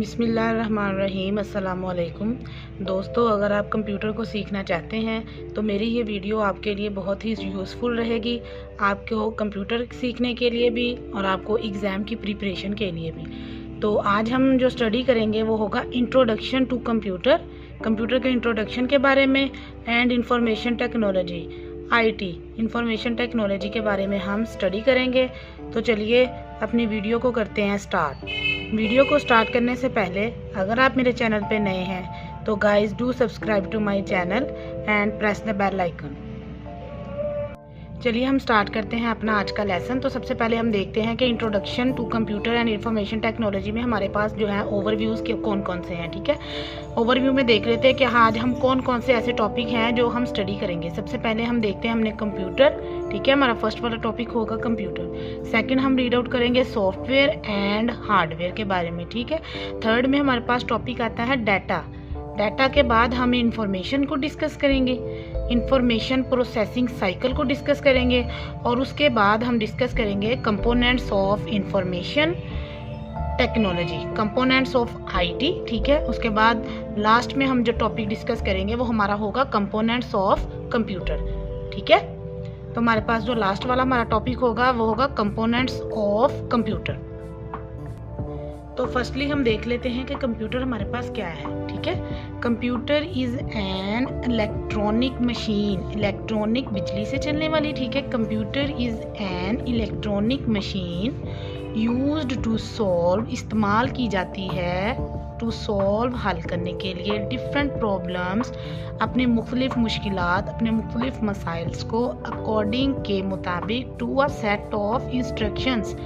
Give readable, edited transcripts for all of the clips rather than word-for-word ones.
बिस्मिल्लाहिर्रहमानिर्रहीम। अस्सलाम वालेकुम दोस्तों, अगर आप कंप्यूटर को सीखना चाहते हैं तो मेरी ये वीडियो आपके लिए बहुत ही यूज़फुल रहेगी, आपको कंप्यूटर सीखने के लिए भी और आपको एग्ज़ाम की प्रिपरेशन के लिए भी। तो आज हम जो स्टडी करेंगे वो होगा इंट्रोडक्शन टू कंप्यूटर, कंप्यूटर के इंट्रोडक्शन के बारे में and information technology IT information technology के बारे में हम स्टडी करेंगे। तो चलिए अपनी वीडियो को करते हैं स्टार्ट। वीडियो को स्टार्ट करने से पहले अगर आप मेरे चैनल पे नए हैं तो guys do subscribe to my channel and press the bell icon. चलिए हम स्टार्ट करते हैं अपना आज का लेसन। तो सबसे पहले हम देखते हैं कि introduction to computer and information technology में हमारे पास जो है ओवरव्यूज़ के कौन कौन से हैं। ठीक है, ओवरव्यू में देख लेते हैं कि आज हम कौन कौन से ऐसे टॉपिक हैं जो हम स्टडी करेंगे। सबसे पहले हम देखते हैं हमने कंप्यूटर, ठीक है, हमारा फर्स्ट वाला टॉपिक होगा कंप्यूटर। सेकंड हम रीड आउट करेंगे सॉफ्टवेयर एंड हार्डवेयर के बारे में। ठीक है, थर्ड में हमारे पास टॉपिक आता है डाटा। डाटा के बाद हम इंफॉर्मेशन को डिस्कस करेंगे, इंफॉर्मेशन प्रोसेसिंग साइकिल को डिस्कस करेंगे और उसके बाद हम डिस्कस करेंगे components of information technology, components of IT। ठीक है, उसके बाद लास्ट में हम जो टॉपिक डिस्कस करेंगे वो हमारा होगा कंपोनेंट्स ऑफ कंप्यूटर। ठीक है, तो हमारे पास जो लास्ट वाला हमारा टॉपिक होगा वो होगा कंपोनेंट्स ऑफ कंप्यूटर। तो फर्स्टली हम देख लेते हैं कि कंप्यूटर हमारे पास क्या है। ठीक है, computer is an electronic machine, electronic बिजली से चलने वाली। ठीक है, computer is an electronic machine used to solve, इस्तेमाल की जाती है टू सॉल्व, हल करने के लिए डिफरेंट प्रॉब्लम्स, अपने मुख्तलिफ मुश्किलात, अपने मुख्तलिफ मसाइल्स को अकॉर्डिंग के मुताबिक to a set of instructions,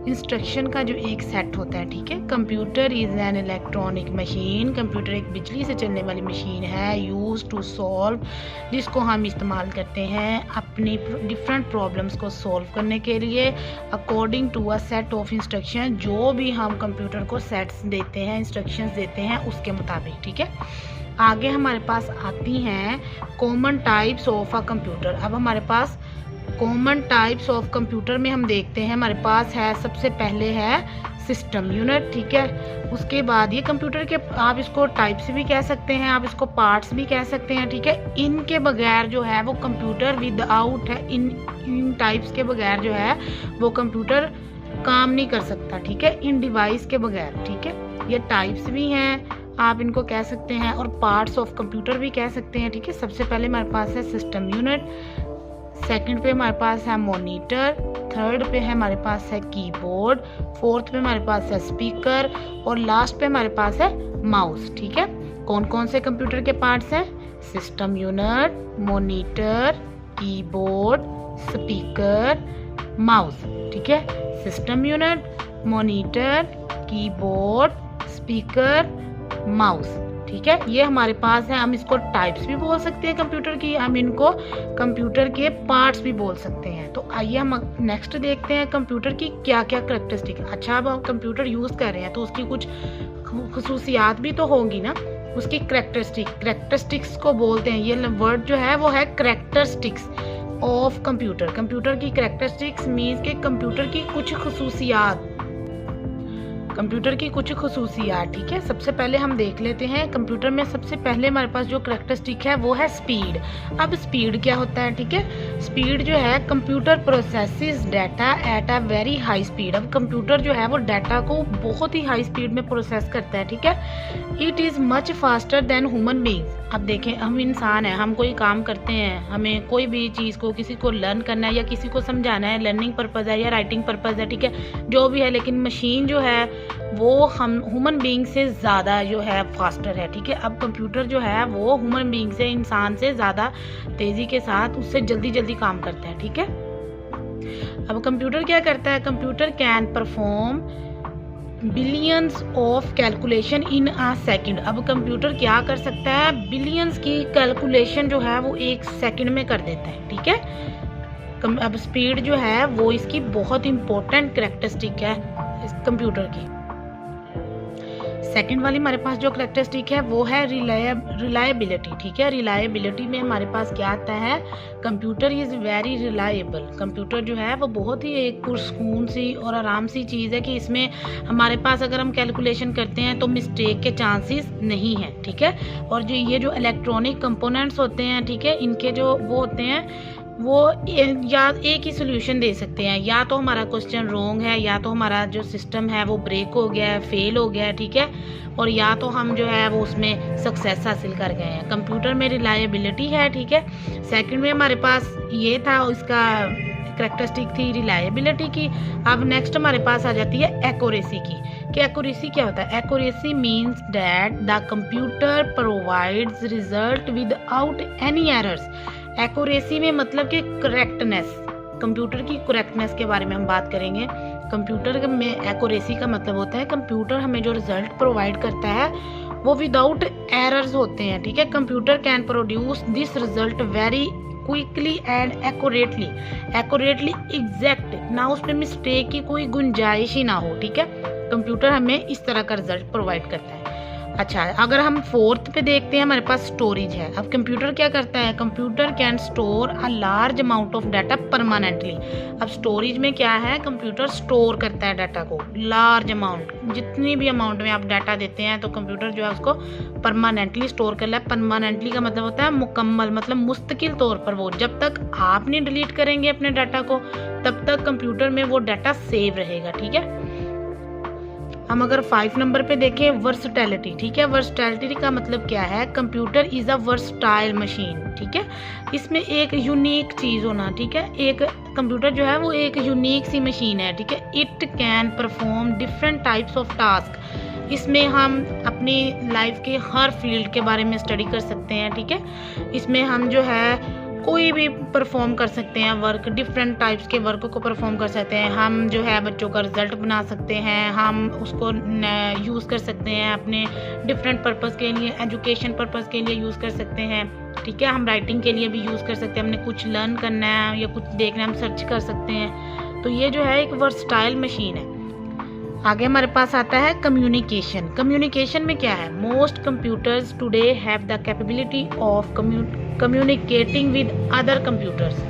instruction का जो एक सेट होता है। ठीक है, computer is an electronic machine, computer एक बिजली से चलने वाली मशीन है, यूज टू सॉल्व, जिसको हम इस्तेमाल करते हैं अपनी डिफरेंट प्रॉब्लम्स को सॉल्व करने के लिए according to a set of instruction, जो भी हम कंप्यूटर को सेट्स देते हैं, इंस्ट्रक्शंस देते हैं उसके मुताबिक। ठीक है, आगे हमारे पास आती हैं common types of a computer. अब हमारे पास कॉमन टाइप्स ऑफ कंप्यूटर में हम देखते हैं, हमारे पास है सबसे पहले है सिस्टम यूनिट। ठीक है, उसके बाद ये कंप्यूटर के आप इसको टाइप्स भी कह सकते हैं, आप इसको पार्ट्स भी कह सकते हैं। ठीक है, इनके बगैर जो है वो कंप्यूटर विदाउट है, इन टाइप्स के बगैर जो है वो कंप्यूटर काम नहीं कर सकता। ठीक है, इन डिवाइस के बगैर। ठीक है, ये टाइप्स भी हैं, आप इनको कह सकते हैं, और पार्ट्स ऑफ कंप्यूटर भी कह सकते हैं। ठीक है, सबसे पहले हमारे पास है सिस्टम यूनिट, सेकंड पे हमारे पास है मॉनिटर, थर्ड पे है हमारे पास है कीबोर्ड, फोर्थ पे हमारे पास है स्पीकर और लास्ट पे हमारे पास है माउस। ठीक है, कौन कौन से कंप्यूटर के पार्ट्स हैं? System unit, monitor, keyboard, speaker, mouse. ठीक है, system unit, monitor, keyboard, speaker, mouse. ठीक है, ये हमारे पास है। हम इसको टाइप्स भी बोल सकते हैं कंप्यूटर की, हम इनको कंप्यूटर के पार्ट्स भी बोल सकते हैं। तो आइए हम नेक्स्ट देखते हैं कंप्यूटर की क्या क्या करैक्टरिस्टिक। अच्छा, अब हम कंप्यूटर यूज़ कर रहे हैं तो उसकी कुछ खसूसियात भी तो होंगी ना, उसकी करैक्टरिस्टिक्स को बोलते हैं। ये वर्ड जो है वो है करैक्टरिस्टिक्स ऑफ कंप्यूटर। कंप्यूटर की करैक्टरिस्टिक्स मीन्स के कंप्यूटर की कुछ खसूसियात, कंप्यूटर की कुछ खसूसियात। ठीक है, सबसे पहले हम देख लेते हैं कंप्यूटर में सबसे पहले हमारे पास जो करैक्टरिस्टिक है वो है स्पीड। अब स्पीड क्या होता है? ठीक है, स्पीड जो है computer processes data at a very high speed. अब कंप्यूटर जो है वो डाटा को बहुत ही हाई स्पीड में प्रोसेस करता है। ठीक है, it is much faster than human beings. अब देखें, हम इंसान हैं, हम कोई काम करते हैं, हमें कोई भी चीज़ को किसी को लर्न करना है या किसी को समझाना है, लर्निंग पर्पज़ है या राइटिंग पर्पज़ है। ठीक है, जो भी है, लेकिन मशीन जो है वो हम ह्यूमन बीइंग से ज़्यादा जो है फास्टर है। ठीक है, अब कंप्यूटर जो है वो ह्यूमन बीइंग से, इंसान से ज़्यादा तेज़ी के साथ उससे जल्दी जल्दी काम करता है। ठीक है, अब कंप्यूटर क्या करता है? Computer can perform billions of calculation in a second. अब कंप्यूटर क्या कर सकता है? बिलियंस की कैलकुलेशन जो है वो एक सेकंड में कर देता है। ठीक है, अब स्पीड जो है वो इसकी बहुत इंपॉर्टेंट करैक्टरिस्टिक है इस कंप्यूटर की। सेकंड वाली हमारे पास जो करेक्टरिस्टिक है वो है रिलायबिलिटी, ठीक है। रिलायबिलिटी में हमारे पास क्या आता है, computer is very reliable. Computer जो है वो बहुत ही एक पुरसकून सी और आराम सी चीज़ है कि इसमें हमारे पास अगर हम कैलकुलेशन करते हैं तो मिस्टेक के चांसेस नहीं है, ठीक है। और जो ये जो इलेक्ट्रॉनिक कंपोनेंट्स होते हैं, ठीक है, इनके जो वो होते हैं वो या एक ही सोल्यूशन दे सकते हैं, या तो हमारा क्वेश्चन रॉन्ग है, या तो हमारा जो सिस्टम है वो ब्रेक हो गया है, फेल हो गया है, ठीक है, और या तो हम जो है वो उसमें सक्सेस हासिल कर गए हैं। कंप्यूटर में रिलायबिलिटी है, ठीक है। सेकंड में हमारे पास ये था, इसका करेक्टरिस्टिक थी रिलायबिलिटी की। अब नेक्स्ट हमारे पास आ जाती है एक्यूरेसी की, कि एक्यूरेसी क्या होता है। Accuracy means that the computer provides result without any errors. Accuracy में मतलब कि करेक्टनेस, कंप्यूटर की करेक्टनेस के बारे में हम बात करेंगे। कंप्यूटर में एक्यूरेसी का मतलब होता है कंप्यूटर हमें जो रिजल्ट प्रोवाइड करता है वो विदाउट एरर्स होते हैं, ठीक है। Computer can produce this result very quickly and accurately exact, ना उसमें मिस्टेक की कोई गुंजाइश ही ना हो, ठीक है। कंप्यूटर हमें इस तरह का रिजल्ट प्रोवाइड करता है। अच्छा, अगर हम फोर्थ पे देखते हैं, हमारे पास स्टोरेज है। अब कंप्यूटर क्या करता है, computer can store a large amount of data permanently. अब स्टोरेज में क्या है, कंप्यूटर स्टोर करता है डाटा को, लार्ज अमाउंट, जितनी भी अमाउंट में आप डाटा देते हैं तो कंप्यूटर जो है उसको परमानेंटली स्टोर कर ले। परमानेंटली का मतलब होता है मुकम्मल, मतलब मुस्तकिल तौर पर, वो जब तक आप नहीं डिलीट करेंगे अपने डाटा को तब तक कंप्यूटर में वो डाटा सेव रहेगा, ठीक है। हम अगर 5 नंबर पे देखें, वर्सटैलिटी, ठीक है। वर्सटैलिटी का मतलब क्या है, computer is a versatile machine, ठीक है। इसमें एक यूनिक चीज़ होना, ठीक है। एक कंप्यूटर जो है वो एक यूनिक सी मशीन है, ठीक है। It can perform different types of task. इसमें हम अपनी लाइफ के हर फील्ड के बारे में स्टडी कर सकते हैं, ठीक है। इसमें हम जो है कोई भी परफॉर्म कर सकते हैं वर्क, डिफरेंट टाइप्स के वर्क को परफॉर्म कर सकते हैं। हम जो है बच्चों का रिजल्ट बना सकते हैं, हम उसको यूज़ कर सकते हैं अपने डिफरेंट पर्पस के लिए, एजुकेशन पर्पस के लिए यूज़ कर सकते हैं, ठीक है। हम राइटिंग के लिए भी यूज़ कर सकते हैं, हमने कुछ लर्न करना है या कुछ देखना है, हम सर्च कर सकते हैं। तो ये जो है एक वर्सटाइल मशीन है। आगे हमारे पास आता है कम्युनिकेशन। कम्युनिकेशन में क्या है, most computers today have the capability of communicating with other computers,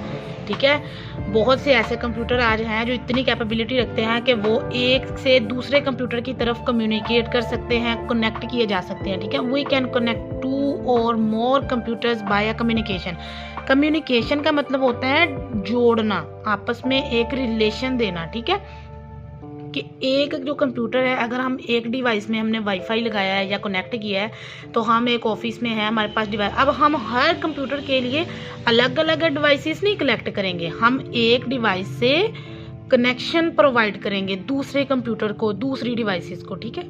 ठीक है। बहुत से ऐसे कंप्यूटर आज हैं जो इतनी कैपेबिलिटी रखते हैं कि वो एक से दूसरे कंप्यूटर की तरफ कम्युनिकेट कर सकते हैं, कनेक्ट किए जा सकते हैं, ठीक है। वी कैन कनेक्ट 2 और मोर कंप्यूटर्स बाय कम्युनिकेशन। कम्युनिकेशन का मतलब होता है जोड़ना, आपस में एक रिलेशन देना, ठीक है। कि एक जो कंप्यूटर है, अगर हम एक डिवाइस में हमने वाईफाई लगाया है या कनेक्ट किया है, तो हम एक ऑफिस में है, हमारे पास डिवाइस, अब हम हर कंप्यूटर के लिए अलग अलग डिवाइसेस नहीं कलेक्ट करेंगे, हम एक डिवाइस से कनेक्शन प्रोवाइड करेंगे दूसरे कंप्यूटर को, दूसरी डिवाइसेस को, ठीक है।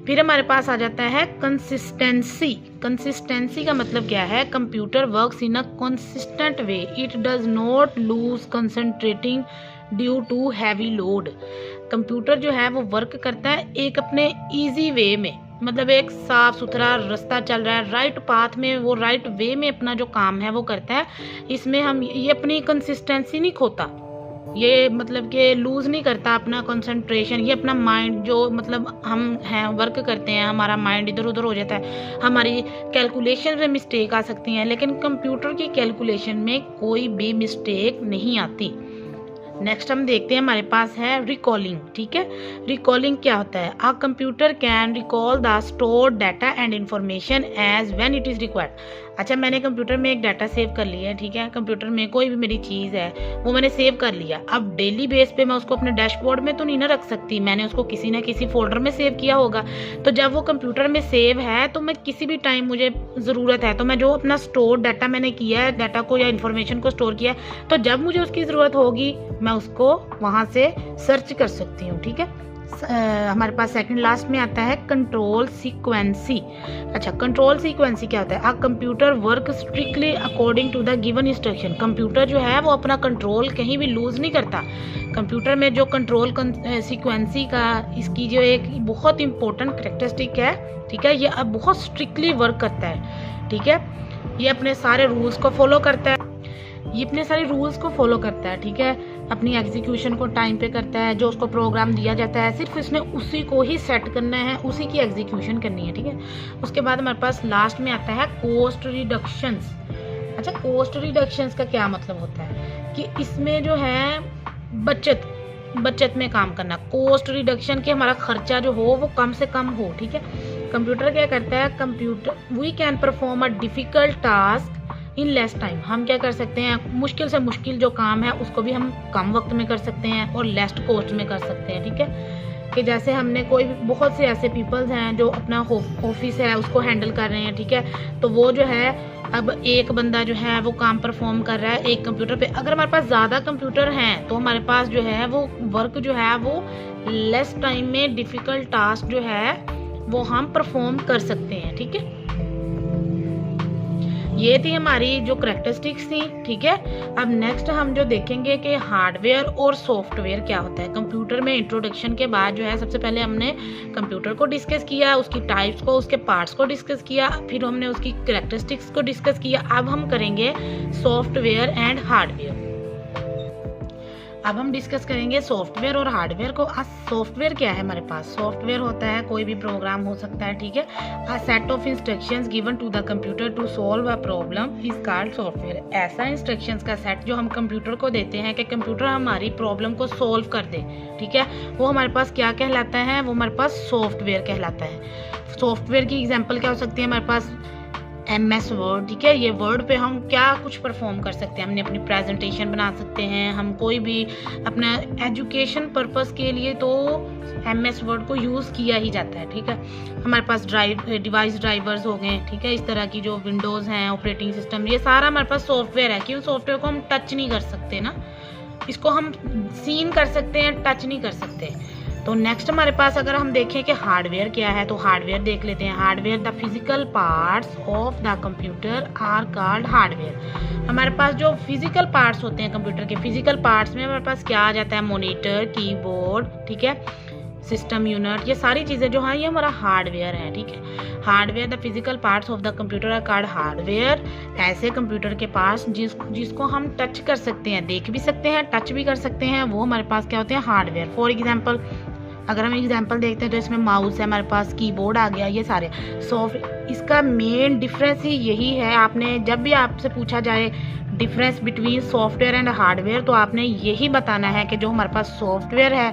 फिर हमारे पास आ जाता है कंसिस्टेंसी। कंसिस्टेंसी का मतलब क्या है, computer works in a consistent way, it does not lose concentrating due to heavy load. Computer जो है वो वर्क करता है एक अपने इजी वे में, मतलब एक साफ सुथरा रास्ता चल रहा है, राइट पाथ में, वो राइट वे में अपना जो काम है वो करता है। इसमें हम ये अपनी कंसिस्टेंसी नहीं खोता, ये मतलब कि लूज़ नहीं करता अपना कंसंट्रेशन, ये अपना माइंड जो मतलब हम हैं वर्क करते हैं, हमारा माइंड इधर उधर हो जाता है, हमारी कैलकुलेशन में मिस्टेक आ सकती हैं, लेकिन कंप्यूटर की कैलकुलेशन में कोई भी मिस्टेक नहीं आती। नेक्स्ट हम देखते हैं, हमारे पास है रिकॉलिंग, ठीक है। रिकॉलिंग क्या होता है, uh computer can recall the stored data and information as when it is required. अच्छा, मैंने कंप्यूटर में एक डाटा सेव कर लिया है, ठीक है। कंप्यूटर में कोई भी मेरी चीज़ है वो मैंने सेव कर लिया, अब डेली बेस पे मैं उसको अपने डैशबोर्ड में तो नहीं ना रख सकती, मैंने उसको किसी ना किसी फोल्डर में सेव किया होगा। तो जब वो कंप्यूटर में सेव है तो मैं किसी भी टाइम मुझे ज़रूरत है तो मैं जो अपना स्टोर डाटा मैंने किया है, डाटा को या इन्फॉर्मेशन को स्टोर किया है, तो जब मुझे उसकी ज़रूरत होगी मैं उसको वहाँ से सर्च कर सकती हूँ, ठीक है। हमारे पास सेकंड लास्ट में आता है कंट्रोल सीक्वेंसी। अच्छा, कंट्रोल सीक्वेंसी क्या होता है, uh computer work strictly according to the given instruction. Computer जो है वो अपना कंट्रोल कहीं भी लूज नहीं करता। कंप्यूटर में जो कंट्रोल सीक्वेंसी का इसकी जो एक बहुत इंपॉर्टेंट कैरेक्टरिस्टिक है, ठीक है, ये अब बहुत स्ट्रिक्टली वर्क करता है, ठीक है। ये अपने सारे रूल्स को फॉलो करता है, ये अपने सारे रूल्स को फॉलो करता है, ठीक है। अपनी एग्जीक्यूशन को टाइम पे करता है, जो उसको प्रोग्राम दिया जाता है सिर्फ इसने उसी को ही सेट करना है, उसी की एग्जीक्यूशन करनी है, ठीक है। उसके बाद हमारे पास लास्ट में आता है कॉस्ट रिडक्शंस। अच्छा, कॉस्ट रिडक्शंस का क्या मतलब होता है कि इसमें जो है बचत में काम करना। कॉस्ट रिडक्शन के हमारा खर्चा जो हो वो कम से कम हो, ठीक है। कंप्यूटर क्या करता है, computer we can perform a difficult task in less time. हम क्या कर सकते हैं, मुश्किल से मुश्किल जो काम है उसको भी हम कम वक्त में कर सकते हैं और लेस कॉस्ट में कर सकते हैं, ठीक है। कि जैसे हमने बहुत से ऐसे पीपल्स हैं जो अपना ऑफिस है उसको हैंडल कर रहे हैं, ठीक है। तो वो जो है अब एक बंदा जो है वो काम परफॉर्म कर रहा है एक कंप्यूटर पे। अगर हमारे पास ज़्यादा कंप्यूटर हैं तो हमारे पास जो है वो वर्क जो है वो लेस टाइम में डिफ़िकल्ट टास्क जो है वो हम परफॉर्म कर सकते हैं, ठीक है। ये थी हमारी जो करैक्टरिस्टिक्स थी, ठीक है। अब नेक्स्ट हम जो देखेंगे कि हार्डवेयर और सॉफ्टवेयर क्या होता है। कंप्यूटर में इंट्रोडक्शन के बाद जो है सबसे पहले हमने कंप्यूटर को डिस्कस किया, उसकी टाइप्स को, उसके पार्ट्स को डिस्कस किया, फिर हमने उसकी करैक्टरिस्टिक्स को डिस्कस किया। अब हम करेंगे सॉफ्टवेयर एंड हार्डवेयर। अब हम डिस्कस करेंगे सॉफ्टवेयर और हार्डवेयर को। आज सॉफ्टवेयर क्या है हमारे पास, सॉफ्टवेयर होता है कोई भी प्रोग्राम हो सकता है, ठीक है। A set of instructions given to the computer to solve a problem is called software. ऐसा इंस्ट्रक्शंस का सेट जो हम कंप्यूटर को देते हैं कि कंप्यूटर हमारी प्रॉब्लम को सॉल्व कर दे, ठीक है, वो हमारे पास क्या कहलाता है, वो हमारे पास सॉफ्टवेयर कहलाता है। सॉफ्टवेयर की एग्जाम्पल क्या हो सकती है हमारे पास, MS वर्ड, ठीक है। ये वर्ड पे हम क्या कुछ परफॉर्म कर सकते हैं, हमने अपनी प्रेजेंटेशन बना सकते हैं, हम कोई भी अपना एजुकेशन पर्पस के लिए तो MS वर्ड को यूज़ किया ही जाता है, ठीक है। हमारे पास डिवाइस ड्राइवर्स हो गए, ठीक है। इस तरह की जो विंडोज़ हैं, ऑपरेटिंग सिस्टम, ये सारा हमारे पास सॉफ्टवेयर है। क्यों, सॉफ्टवेयर को हम टच नहीं कर सकते ना, इसको हम सीन कर सकते हैं, टच नहीं कर सकते। तो नेक्स्ट हमारे पास अगर हम देखें कि हार्डवेयर क्या है, तो हार्डवेयर देख लेते हैं। Hardware the physical parts of the computer are called hardware. हमारे पास जो फिजिकल पार्ट्स होते हैं कंप्यूटर के, फिजिकल पार्ट्स में हमारे पास क्या आ जाता है, मॉनिटर, कीबोर्ड, ठीक है, सिस्टम यूनिट, ये सारी चीज़ें जो हैं ये हमारा हार्डवेयर है, ठीक है। Hardware the physical parts of the computer are called hardware. ऐसे कंप्यूटर के पास जिसको हम टच कर सकते हैं, देख भी सकते हैं, टच भी कर सकते हैं, वो हमारे पास क्या होते हैं, हार्डवेयर। फॉर एग्जाम्पल अगर हम एग्जांपल देखते हैं तो इसमें माउस है हमारे पास, कीबोर्ड आ गया, ये सारे सॉफ्ट। इसका मेन डिफरेंस ही यही है, आपने जब भी आपसे पूछा जाए difference between software and hardware तो आपने यही बताना है कि जो हमारे पास सॉफ्टवेयर है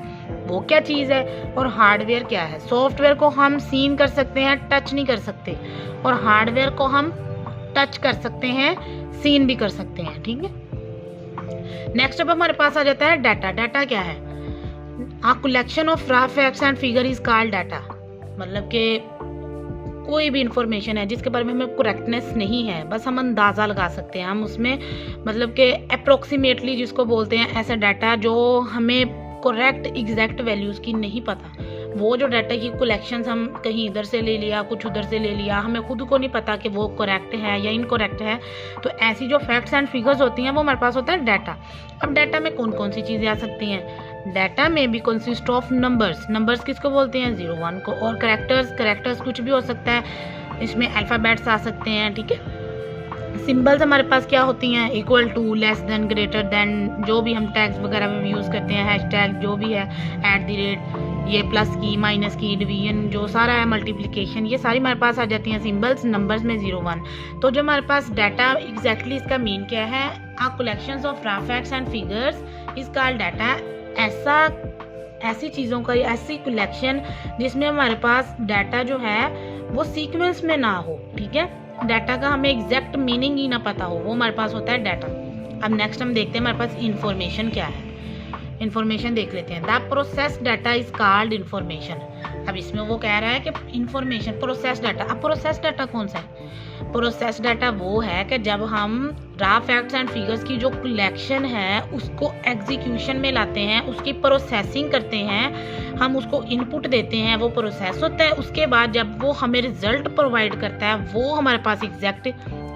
वो क्या चीज़ है और हार्डवेयर क्या है। सॉफ्टवेयर को हम सीन कर सकते हैं, टच नहीं कर सकते, और हार्डवेयर को हम टच कर सकते हैं, सीन भी कर सकते हैं, ठीक है। नेक्स्ट अब हमारे पास आ जाता है डाटा। डाटा क्या है, A collection of raw facts and figure is called data। मतलब कि कोई भी इंफॉर्मेशन है जिसके बारे में हमें करेक्टनेस नहीं है, बस हम अंदाज़ा लगा सकते हैं, हम उसमें मतलब कि अप्रोक्सीमेटली जिसको बोलते हैं ऐसा डाटा जो हमें करेक्ट एग्जैक्ट वैल्यूज़ की नहीं पता, वो जो डाटा की कलेक्शंस हम कहीं इधर से ले लिया, कुछ उधर से ले लिया, हमें खुद को नहीं पता कि वो करेक्ट है या इनकरेक्ट है, तो ऐसी जो फैक्ट्स एंड फिगर्स होती हैं वो हमारे पास होता है डाटा। अब डाटा में कौन कौन सी चीज़ें आ सकती हैं, डाटा में भी कंसिस्ट ऑफ नंबर्स। नंबर्स किसको बोलते हैं, 0 1 को, और कैरेक्टर्स कुछ भी हो सकता है, इसमें अल्फ़ाबेट्स आ सकते हैं, ठीक है। सिंबल्स हमारे पास क्या होती हैं, equal to, less than, greater than, जो भी हम टैग्स वगैरह में यूज़ करते हैं, हैशटैग जो भी है, @ ये प्लस की, माइनस की, डिवीजन जो सारा है, मल्टीप्लिकेशन, ये सारी हमारे पास आ जाती हैं सिंबल्स नंबर्स में 0 1। तो जो हमारे पास डाटा एग्जैक्टली इसका मीन क्या है, uh collections of raw facts and figures is called data. ऐसी चीज़ों का, ऐसी कलेक्शन जिसमें हमारे पास डाटा जो है वो सीक्वेंस में ना हो, ठीक है, डाटा का हमें एग्जैक्ट मीनिंग ही ना पता हो, वो हमारे पास होता है डाटा। अब नेक्स्ट हम देखते हैं हमारे पास इंफॉर्मेशन क्या है। इंफॉर्मेशन देख लेते हैं। The process data is called information. अब इसमें वो कह रहा है कि इंफॉर्मेशन, प्रोसेस डाटा। अब प्रोसेस डाटा कौन सा है, प्रोसेस डाटा वो है कि जब हम रॉ फैक्ट्स एंड फिगर्स की जो कलेक्शन है उसको एग्जीक्यूशन में लाते हैं, उसकी प्रोसेसिंग करते हैं, हम उसको इनपुट देते हैं, वो प्रोसेस होता है, उसके बाद जब वो हमें रिजल्ट प्रोवाइड करता है वो हमारे पास एग्जैक्ट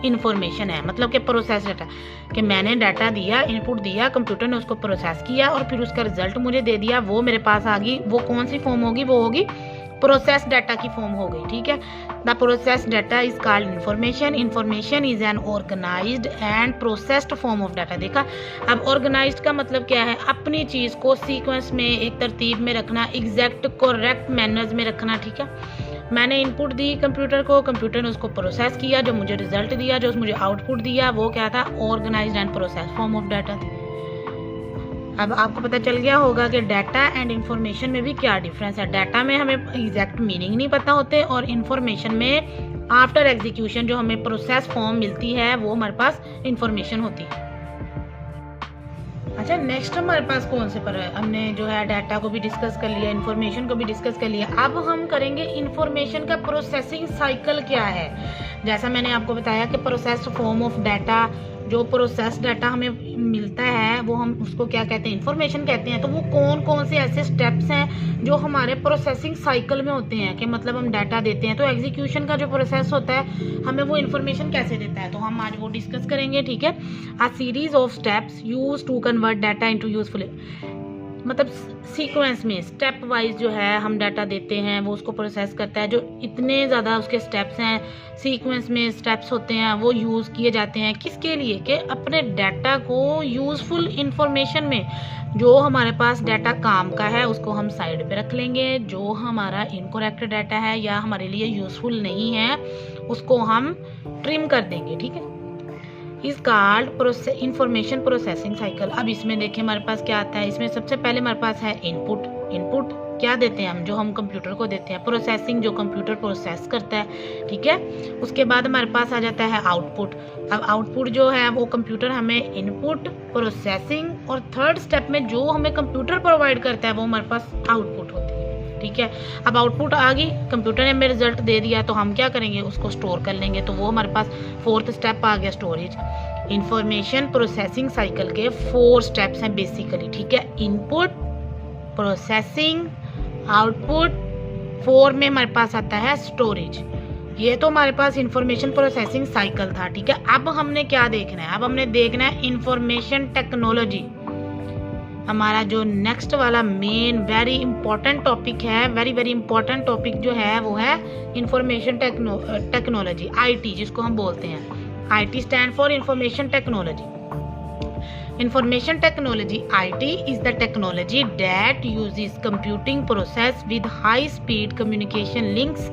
इन्फॉर्मेशन है। मतलब कि प्रोसेस डाटा कि मैंने डाटा दिया, इनपुट दिया, कंप्यूटर ने उसको प्रोसेस किया और फिर उसका रिजल्ट मुझे दे दिया, वो मेरे पास आ गई, वो कौन सी फॉर्म होगी, वो होगी प्रोसेस डाटा की फॉर्म हो गई, ठीक है। The process data is called information. Information is an organised and processed form of data. देखा, अब ऑर्गेनाइज्ड का मतलब क्या है, अपनी चीज़ को सीक्वेंस में, एक तरतीब में रखना, एग्जैक्ट करेक्ट मैनर्स में रखना, ठीक है। मैंने इनपुट दी कंप्यूटर को, कंप्यूटर ने उसको प्रोसेस किया, जो मुझे रिजल्ट दिया, जो मुझे आउटपुट दिया, वो क्या था, organised and process form of data थी। अब आपको पता चल गया होगा कि डाटा एंड इंफॉर्मेशन में भी क्या डिफरेंस है। डाटा में हमें एग्जैक्ट मीनिंग नहीं पता होते, और इंफॉर्मेशन में आफ्टर एग्जीक्यूशन जो हमें प्रोसेस फॉर्म मिलती है वो हमारे पास इंफॉर्मेशन होती है। अच्छा, नेक्स्ट हमारे पास कौन से पर है, हमने जो है डाटा को भी डिस्कस कर लिया, इंफॉर्मेशन को भी डिस्कस कर लिया। अब हम करेंगे इंफॉर्मेशन का प्रोसेसिंग साइकिल क्या है। जैसा मैंने आपको बताया कि प्रोसेस्ड फॉर्म ऑफ डाटा, जो प्रोसेस डाटा हमें मिलता है वो हम उसको क्या कहते हैं, इंफॉर्मेशन कहते हैं। तो वो कौन कौन से ऐसे स्टेप्स हैं जो हमारे प्रोसेसिंग साइकिल में होते हैं, कि मतलब हम डाटा देते हैं तो एग्जीक्यूशन का जो प्रोसेस होता है हमें वो इंफॉर्मेशन कैसे देता है, तो हम आज वो डिस्कस करेंगे, ठीक है। A series of steps use to convert data into useful, मतलब सीक्वेंस में स्टेप वाइज जो है हम डाटा देते हैं, वो उसको प्रोसेस करता है। जो इतने ज़्यादा उसके स्टेप्स हैं, सीक्वेंस में स्टेप्स होते हैं, वो यूज़ किए जाते हैं किसके लिए, कि अपने डाटा को यूज़फुल इंफॉर्मेशन में, जो हमारे पास डाटा काम का है उसको हम साइड पे रख लेंगे, जो हमारा इनकरेक्ट डाटा है या हमारे लिए यूज़फुल नहीं है उसको हम ट्रिम कर देंगे, ठीक है। Is called information processing cycle. अब इसमें देखिए हमारे पास क्या आता है, इसमें सबसे पहले हमारे पास है इनपुट। इनपुट क्या देते हैं हम, जो हम कंप्यूटर को देते हैं, प्रोसेसिंग जो कंप्यूटर प्रोसेस करता है, ठीक है। उसके बाद हमारे पास आ जाता है आउटपुट। अब आउटपुट जो है वो कंप्यूटर हमें इनपुट, प्रोसेसिंग, और थर्ड स्टेप में जो हमें कंप्यूटर प्रोवाइड करता है वो हमारे पास आउटपुट होती है, ठीक है। अब आउटपुट आ गई, कंप्यूटर ने हमें रिजल्ट दे दिया, तो हम क्या करेंगे, उसको स्टोर कर लेंगे। तो वो हमारे पास फोर्थ स्टेप आ गया, स्टोरेज। इंफॉर्मेशन प्रोसेसिंग साइकिल के 4 स्टेप्स हैं बेसिकली, ठीक है। इनपुट, प्रोसेसिंग, आउटपुट, 4 में हमारे पास आता है स्टोरेज। ये तो हमारे पास इंफॉर्मेशन प्रोसेसिंग साइकिल था, ठीक है। अब हमने क्या देखना है, अब हमने देखना है इंफॉर्मेशन टेक्नोलॉजी। हमारा जो नेक्स्ट वाला मेन वेरी इंपॉर्टेंट टॉपिक है, वेरी इंपॉर्टेंट टॉपिक जो है वो है इंफॉर्मेशन टेक्नोलॉजी, IT जिसको हम बोलते हैं। IT stand for information technology. Information technology, IT, is the technology that uses computing process with high speed communication links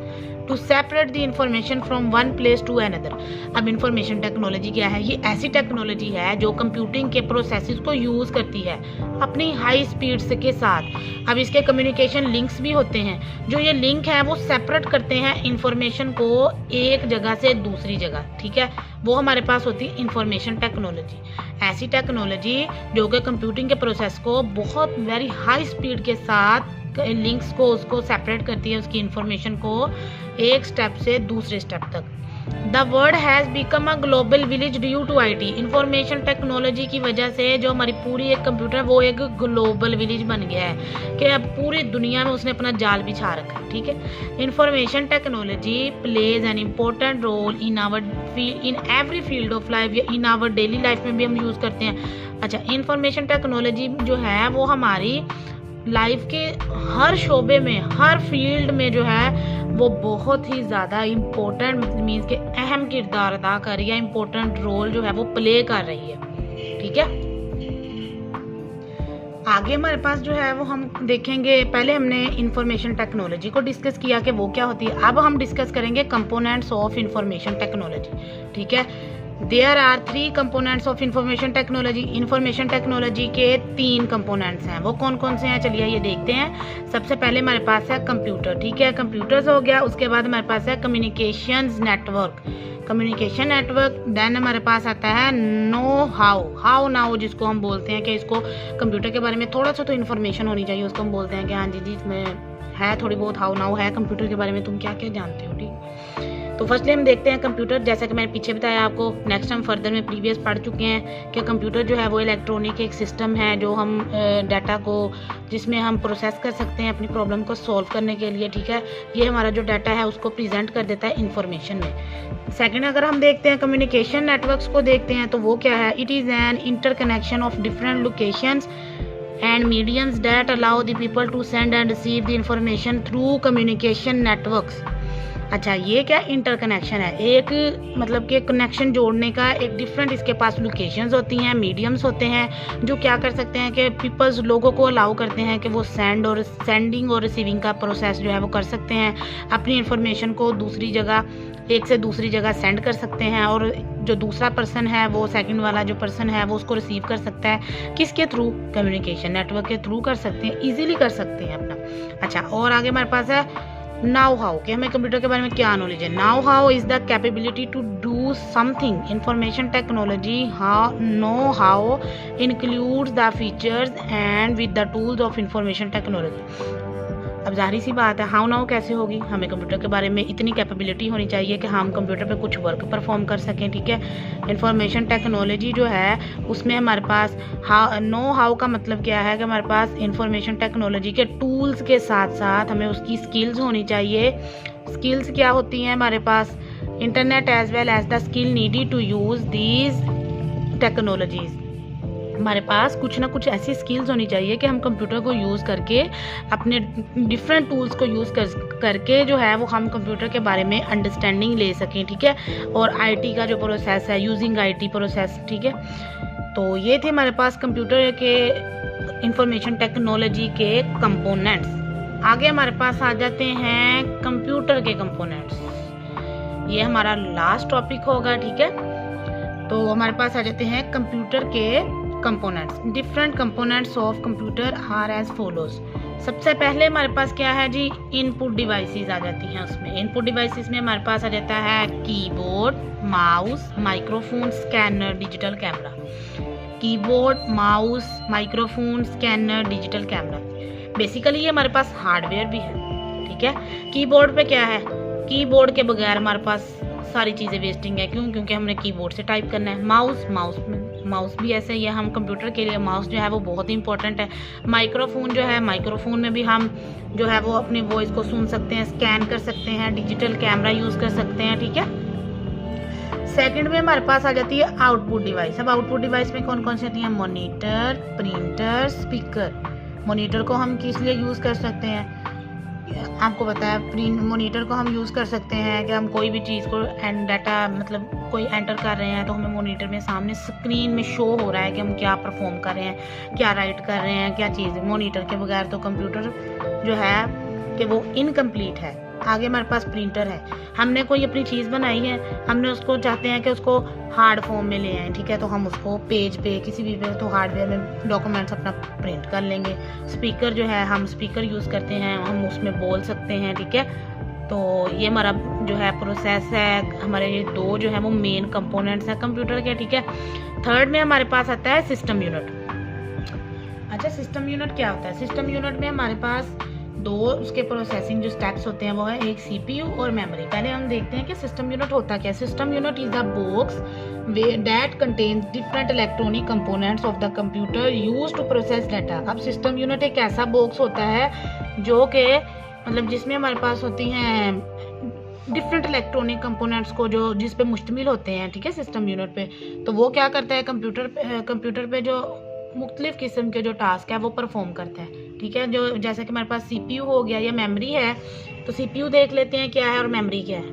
to separate the information from one place to another। अब information technology क्या है, ये ऐसी technology है जो computing के processes को use करती है अपनी हाई स्पीड्स के साथ। अब इसके कम्युनिकेशन लिंक्स भी होते हैं, जो ये लिंक है वो सेपरेट करते हैं इंफॉर्मेशन को एक जगह से दूसरी जगह, ठीक है। वो हमारे पास होती है इंफॉर्मेशन टेक्नोलॉजी। ऐसी टेक्नोलॉजी जो कि कंप्यूटिंग के प्रोसेस को बहुत वेरी हाई स्पीड के साथ लिंक्स को उसको सेपरेट करती है, उसकी इंफॉर्मेशन को एक स्टेप से दूसरे स्टेप तक। The world has become a global village due to IT। Information technology की वजह से जो हमारी पूरी एक कंप्यूटर वो एक ग्लोबल विलेज बन गया है, कि अब पूरी दुनिया में उसने अपना जाल बिछा रखा है, ठीक है। Information technology plays an important role in every field of life, या इन आवर डेली लाइफ में भी हम यूज़ करते हैं। अच्छा, इंफॉर्मेशन टेक्नोलॉजी जो है वो हमारी लाइफ के हर शोबे में, हर फील्ड में जो है वो बहुत ही ज़्यादा इम्पोर्टेंट मीन्स के अहम किरदार अदा कर रही है, इम्पोर्टेंट रोल जो है वो प्ले कर रही है, ठीक है। आगे हमारे पास जो है वो हम देखेंगे, पहले हमने इंफॉर्मेशन टेक्नोलॉजी को डिस्कस किया कि वो क्या होती है। अब हम डिस्कस करेंगे कंपोनेंट्स ऑफ इंफॉर्मेशन टेक्नोलॉजी, ठीक है। There are 3 components of information technology. Information technology के 3 कंपोनेंट्स हैं, वो कौन कौन से हैं चलिए ये देखते हैं। सबसे पहले हमारे पास है कंप्यूटर, ठीक है, कंप्यूटर्स हो गया। उसके बाद हमारे पास है communications network, communication network. Then हमारे पास आता है नो हाउ नाउ, जिसको हम बोलते हैं कि इसको कंप्यूटर के बारे में थोड़ा सा तो इन्फॉर्मेशन होनी चाहिए, उसको हम बोलते हैं कि हाँ जी इसमें है थोड़ी बहुत हाउ नाउ है कंप्यूटर के बारे में, तुम क्या क्या जानते हो, ठीक। तो फर्स्टली हम देखते हैं कंप्यूटर। जैसा कि मैंने पीछे बताया आपको, नेक्स्ट हम फर्दर में प्रीवियस पढ़ चुके हैं कि कंप्यूटर जो है वो इलेक्ट्रॉनिक एक सिस्टम है जो हम डाटा को, जिसमें हम प्रोसेस कर सकते हैं अपनी प्रॉब्लम को सॉल्व करने के लिए, ठीक है। ये हमारा जो डाटा है उसको प्रेजेंट कर देता है इंफॉर्मेशन में। सेकंड अगर हम देखते हैं कम्युनिकेशन नेटवर्क्स को देखते हैं तो वो क्या है, it is an interconnection of different locations and mediums that allow the people to send and receive the information through communication networks। अच्छा, ये क्या इंटरकनेक्शन है, एक मतलब कि कनेक्शन जोड़ने का एक डिफरेंट इसके पास लोकेशंस होती हैं, मीडियम्स होते हैं जो क्या कर सकते हैं कि पीपल्स लोगों को अलाउ करते हैं कि वो सेंडिंग और रिसीविंग का प्रोसेस जो है वो कर सकते हैं, अपनी इंफॉर्मेशन को दूसरी जगह एक से दूसरी जगह सेंड कर सकते हैं, और जो दूसरा पर्सन है वो सेकंड वाला जो पर्सन है वो उसको रिसीव कर सकता है, किसके थ्रू, कम्युनिकेशन नेटवर्क के थ्रू कर सकते हैं, इजीली कर सकते हैं अपना। अच्छा, और आगे हमारे पास है नाउ हाउ, कि हमें कंप्यूटर के बारे में क्या नॉलेज है। Now how is the capability to do something. Information technology know how includes the features and with the tools of information technology. अब जाहिर सी बात है, हाउ नाउ कैसे होगी, हमें कंप्यूटर के बारे में इतनी कैपेबिलिटी होनी चाहिए कि हम कंप्यूटर पे कुछ वर्क परफॉर्म कर सकें, ठीक है। इंफॉर्मेशन टेक्नोलॉजी जो है उसमें हमारे पास नो हाउ का मतलब क्या है कि हमारे पास इंफॉर्मेशन टेक्नोलॉजी के टूल्स के साथ साथ हमें उसकी स्किल्स होनी चाहिए। स्किल्स क्या होती हैं हमारे पास, internet as well as the skill needed to use these technologies. हमारे पास कुछ ना कुछ ऐसी स्किल्स होनी चाहिए कि हम कंप्यूटर को यूज़ करके अपने डिफरेंट टूल्स को यूज़ करके जो है वो हम कंप्यूटर के बारे में अंडरस्टैंडिंग ले सकें, ठीक है। और आईटी का जो प्रोसेस है, यूजिंग आईटी प्रोसेस, ठीक है। तो ये थे हमारे पास कंप्यूटर के इंफॉर्मेशन टेक्नोलॉजी के कंपोनेंट्स। आगे हमारे पास आ जाते हैं कंप्यूटर के कंपोनेंट्स, ये हमारा लास्ट टॉपिक होगा, ठीक है। तो हमारे पास आ जाते हैं कंप्यूटर के components. Different components of computer are as follows. सबसे पहले हमारे पास क्या है जी, इनपुट डिवाइसेस आ जाती हैं उसमें। इनपुट डिवाइसेस में हमारे पास आ जाता है keyboard, mouse, microphone, scanner, digital camera. Keyboard, mouse, microphone, scanner, digital camera. Basically ये हमारे पास हार्डवेयर भी है, ठीक है। कीबोर्ड पे क्या है, कीबोर्ड के बगैर हमारे पास सारी चीज़ें वेस्टिंग है, क्यों, क्योंकि हमने कीबोर्ड से टाइप करना है। माउस भी ऐसे ही है, हम कंप्यूटर के लिए माउस जो है वो बहुत ही इंपॉर्टेंट है। माइक्रोफोन जो है, माइक्रोफोन में भी हम जो है वो अपनी वॉइस को सुन सकते हैं, स्कैन कर सकते हैं, डिजिटल कैमरा यूज़ कर सकते हैं, ठीक है। सेकंड में हमारे पास आ जाती है आउटपुट डिवाइस। अब आउटपुट डिवाइस में कौन कौन सी आती है, मॉनिटर, प्रिंटर, स्पीकर। मॉनिटर को हम किस लिए यूज़ कर सकते हैं, आपको पता है, मॉनिटर को हम यूज़ कर सकते हैं कि हम कोई भी चीज़ को डाटा मतलब कोई एंटर कर रहे हैं तो हमें मॉनिटर में सामने स्क्रीन में शो हो रहा है कि हम क्या परफॉर्म कर रहे हैं, क्या राइट कर रहे हैं, क्या चीज़। मॉनिटर के बगैर तो कंप्यूटर जो है कि वो इनकम्प्लीट है। आगे हमारे पास प्रिंटर है, हमने कोई अपनी चीज़ बनाई है, हमने उसको चाहते हैं कि उसको हार्ड फॉर्म में ले आएँ, ठीक है। तो हम उसको पेज पे किसी भी पे तो हार्डवेयर में डॉक्यूमेंट्स अपना प्रिंट कर लेंगे। स्पीकर जो है, हम स्पीकर यूज़ करते हैं, हम उसमें बोल सकते हैं, ठीक है। तो ये हमारा जो है प्रोसेस है, हमारे ये दो जो है वो मेन कंपोनेंट्स हैं कंप्यूटर के, ठीक है। थर्ड में हमारे पास आता है सिस्टम यूनिट। अच्छा, सिस्टम यूनिट क्या होता है, सिस्टम यूनिट में हमारे पास दो उसके प्रोसेसिंग जो स्टेप्स होते हैं वो है एक सीपीयू और मेमोरी। पहले हम देखते हैं कि सिस्टम यूनिट होता क्या है। System unit is the box that contains different electronic components of the computer used to process data. अब सिस्टम यूनिट एक ऐसा बॉक्स होता है जो कि मतलब जिसमें हमारे पास होती हैं डिफरेंट इलेक्ट्रॉनिक कंपोनेंट्स को जो जिस पे मुश्तमिल होते हैं, ठीक है, सिस्टम यूनिट पे। तो वो क्या करता है, कंप्यूटर पे जो मुख्तलिफ किस्म के जो टास्क है वो परफॉर्म करता है, ठीक है। जो जैसे कि हमारे पास सीपीयू हो गया या मेमोरी है, तो सीपीयू देख लेते हैं क्या है और मेमोरी क्या है।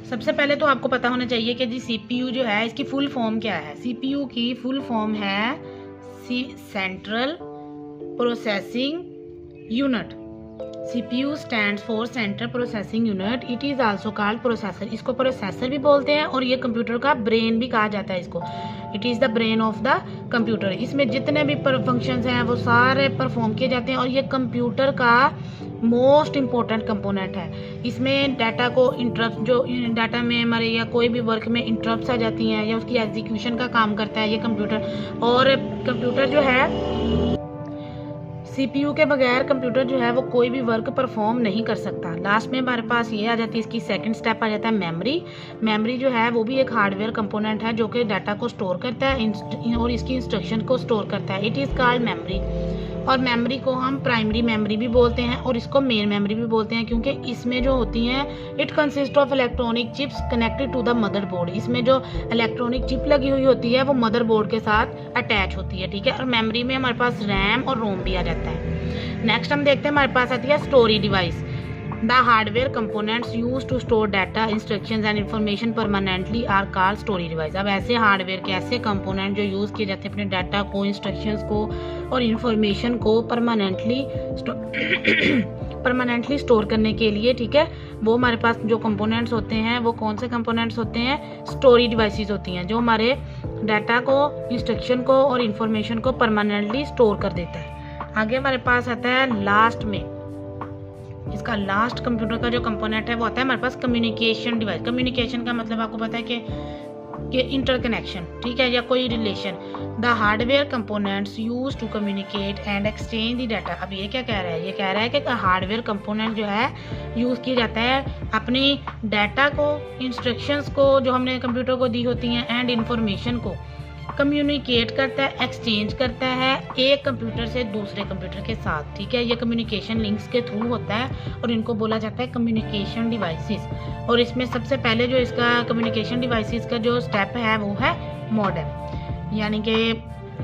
सबसे पहले तो आपको पता होना चाहिए कि जी सीपीयू जो है इसकी फुल फॉर्म क्या है। सीपीयू की फुल फॉर्म है central processing unit. CPU stands for Central Processing Unit. It is also called processor. इसको प्रोसेसर भी बोलते हैं और ये कंप्यूटर का ब्रेन भी कहा जाता है इसको। It is the brain of the computer. इसमें जितने भी फंक्शंस हैं वो सारे परफॉर्म किए जाते हैं और ये कंप्यूटर का मोस्ट इम्पोर्टेंट कंपोनेंट है। इसमें डाटा को इंटरप्ट जो डाटा में हमारे या कोई भी वर्क में इंटरप्ट्स आ जाती हैं या उसकी एग्जीक्यूशन का काम करता है ये कंप्यूटर। और कंप्यूटर जो है सीपीयू के बगैर कंप्यूटर जो है वो कोई भी वर्क परफॉर्म नहीं कर सकता। लास्ट में हमारे पास ये आ जाती है, इसकी सेकंड स्टेप आ जाता है मेमोरी। मेमोरी जो है वो भी एक हार्डवेयर कंपोनेंट है जो कि डाटा को स्टोर करता है और इसकी इंस्ट्रक्शन को स्टोर करता है। It is called memory. और मेमोरी को हम प्राइमरी मेमोरी भी बोलते हैं और इसको मेन मेमोरी भी बोलते हैं, क्योंकि इसमें जो होती हैं it consist of electronic chips connected to the motherboard. इसमें जो इलेक्ट्रॉनिक चिप लगी हुई होती है वो मदरबोर्ड के साथ अटैच होती है, ठीक है। और मेमोरी में हमारे पास रैम और रोम भी आ जाता है। नेक्स्ट हम देखते हैं हमारे पास आती है storage device. The hardware components use to store data instructions and information permanently are called storage device. अब ऐसे हार्डवेयर के ऐसे कंपोनेंट जो यूज़ किए जाते हैं अपने डाटा को, इंस्ट्रक्शंस को और इन्फॉर्मेशन को परमानेंटली स्टोर करने के लिए, ठीक है, वो हमारे पास जो कंपोनेंट्स होते हैं वो कौन से कंपोनेंट्स होते हैं? स्टोरेज डिवाइसेस होती हैं, जो हमारे डाटा को, इंस्ट्रक्शन को और इन्फॉर्मेशन को परमानेंटली स्टोर कर देता है। आगे हमारे पास आता है लास्ट में, इसका लास्ट कंप्यूटर का जो कंपोनेंट है वो आता है हमारे पास कम्युनिकेशन डिवाइस। कम्युनिकेशन का मतलब आपको पता है कि इंटरकनेक्शन, ठीक है, या कोई relation. The hardware components use to communicate and exchange the data. अब ये क्या कह रहा है? ये कह रहा है कि हार्डवेयर कंपोनेंट जो है यूज़ किया जाता है अपनी डाटा को, इंस्ट्रक्शंस को जो हमने कंप्यूटर को दी होती हैं एंड इन्फॉर्मेशन को कम्युनिकेट करता है, एक्सचेंज करता है एक कंप्यूटर से दूसरे कंप्यूटर के साथ, ठीक है। ये कम्युनिकेशन लिंक्स के थ्रू होता है और इनको बोला जाता है कम्युनिकेशन डिवाइसेस। और इसमें सबसे पहले जो इसका कम्युनिकेशन डिवाइसेस का जो स्टेप है वो है मॉडेम। यानी कि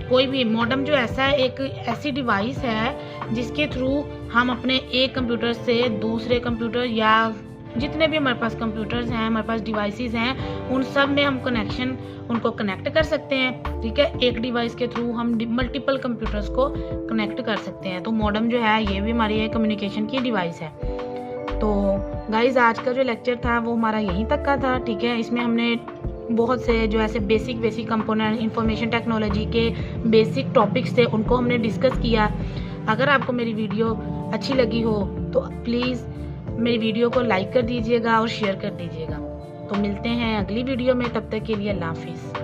कोई भी मॉडेम जो ऐसा है, एक ऐसी डिवाइस है जिसके थ्रू हम अपने एक कंप्यूटर से दूसरे कंप्यूटर या जितने भी हमारे पास कंप्यूटर्स हैं, हमारे पास डिवाइसेस हैं, उन सब में हम उनको कनेक्ट कर सकते हैं, ठीक है। एक डिवाइस के थ्रू हम मल्टीपल कंप्यूटर्स को कनेक्ट कर सकते हैं। तो मॉडेम जो है ये भी हमारी कम्युनिकेशन की डिवाइस है। तो गाइज आज का जो लेक्चर था वो हमारा यहीं तक का था, ठीक है। इसमें हमने बहुत से जो ऐसे बेसिक कंपोनेंट इंफॉर्मेशन टेक्नोलॉजी के बेसिक टॉपिक्स थे उनको हमने डिस्कस किया। अगर आपको मेरी वीडियो अच्छी लगी हो तो प्लीज़ मेरी वीडियो को लाइक कर दीजिएगा और शेयर कर दीजिएगा। तो मिलते हैं अगली वीडियो में, तब तक के लिए अल्लाह हाफिज़।